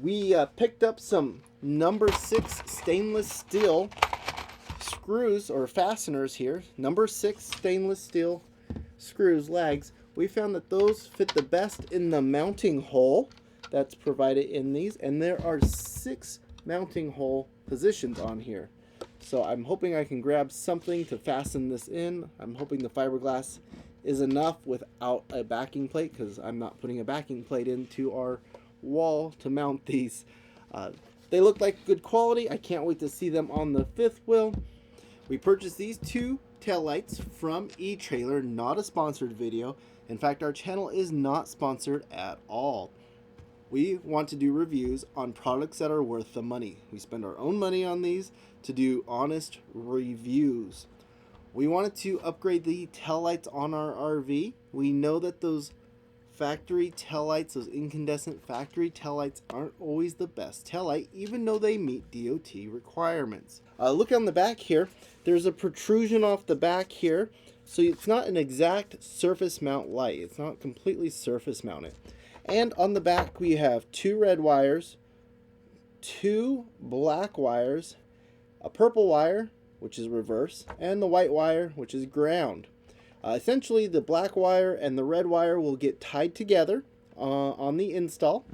We picked up some number 6 stainless steel screws or fasteners here. Number 6 stainless steel screws, legs. We found that those fit the best in the mounting hole that's provided in these, and there are 6 mounting hole positions on here. So I'm hoping I can grab something to fasten this in. I'm hoping the fiberglass is enough without a backing plate, because I'm not putting a backing plate into our wall to mount these. They look like good quality. I can't wait to see them on the fifth wheel. We purchased these 2 taillights from eTrailer, not a sponsored video. In fact, our channel is not sponsored at all. We want to do reviews on products that are worth the money. We spend our own money on these to do honest reviews. We wanted to upgrade the taillights on our RV. We know that those factory taillights, those incandescent factory taillights, aren't always the best taillight, even though they meet DOT requirements. Look on the back here. There's a protrusion off the back here, so it's not an exact surface mount light. It's not completely surface mounted. And on the back we have 2 red wires, 2 black wires, a purple wire, which is reverse, and the white wire, which is ground. Essentially, the black wire and the red wire will get tied together on the install,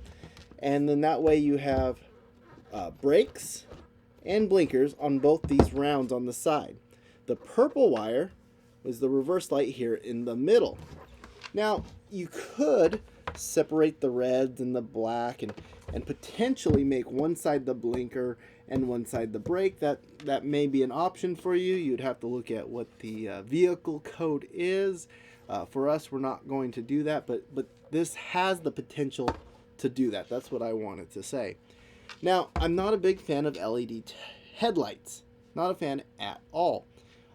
and then that way you have brakes and blinkers on both these rounds on the side. The purple wire is the reverse light here in the middle. Now, you could separate the reds and the black and potentially make one side the blinker and one side the brake. That may be an option for you. You'd have to look at what the vehicle code is. For us, we're not going to do that, but this has the potential to do that. That's what I wanted to say. Now, I'm not a big fan of LED headlights. Not a fan at all.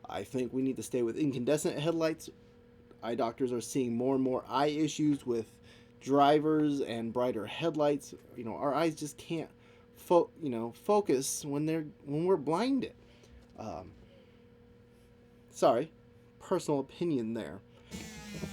I think we need to stay with incandescent headlights. Eye doctors are seeing more and more eye issues with drivers and brighter headlights. You know, our eyes just can't focus when we're blinded. Sorry, personal opinion there.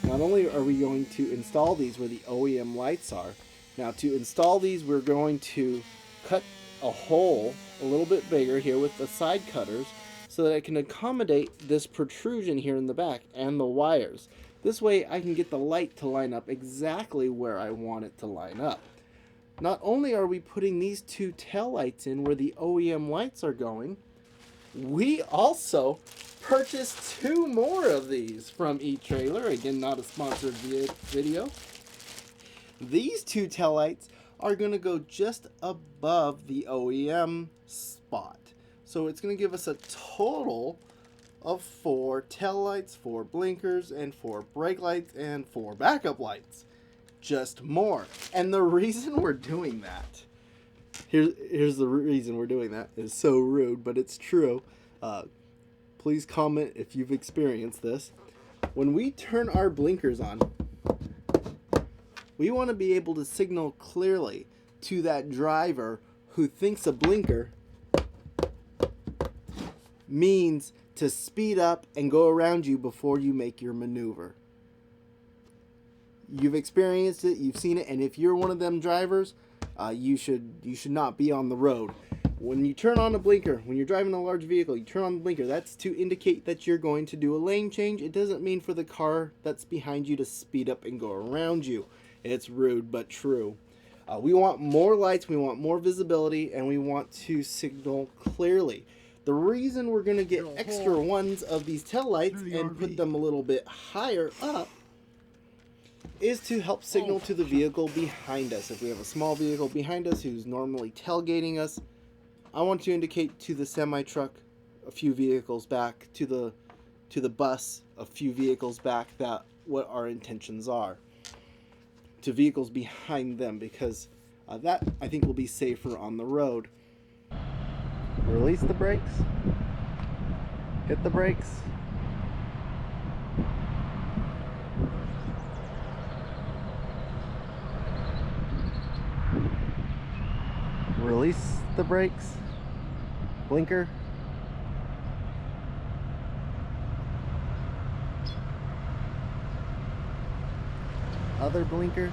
Not only are we going to install these where the OEM lights are, now to install these we're going to cut a hole a little bit bigger here with the side cutters so that it can accommodate this protrusion here in the back and the wires. This way I can get the light to line up exactly where I want it to line up. Not only are we putting these 2 taillights in where the OEM lights are going, we also purchased 2 more of these from eTrailer. Again, not a sponsored video. These 2 taillights are going to go just above the OEM spot. So it's going to give us a total of 4 taillights, 4 blinkers, and 4 brake lights, and 4 backup lights. Just more. And the reason we're doing that, here's the reason we're doing that. It's so rude, but it's true. Please comment if you've experienced this. When we turn our blinkers on, we want to be able to signal clearly to that driver who thinks a blinker means to speed up and go around you before you make your maneuver. You've experienced it, you've seen it, and if you're one of them drivers, you should not be on the road. When you turn on a blinker, when you're driving a large vehicle, you turn on the blinker, that's to indicate that you're going to do a lane change. It doesn't mean for the car that's behind you to speed up and go around you. It's rude, but true. We want more lights, we want more visibility, and we want to signal clearly. The reason we're going to get extra ones of these tail lights and put them a little bit higher up is to help signal to the vehicle behind us. If we have a small vehicle behind us who's normally tailgating us, I want to indicate to the semi-truck a few vehicles back, to the bus a few vehicles back, that what our intentions are. To vehicles behind them, because that I think will be safer on the road. Release the brakes. Hit the brakes. Release the brakes. Blinker. Other blinker.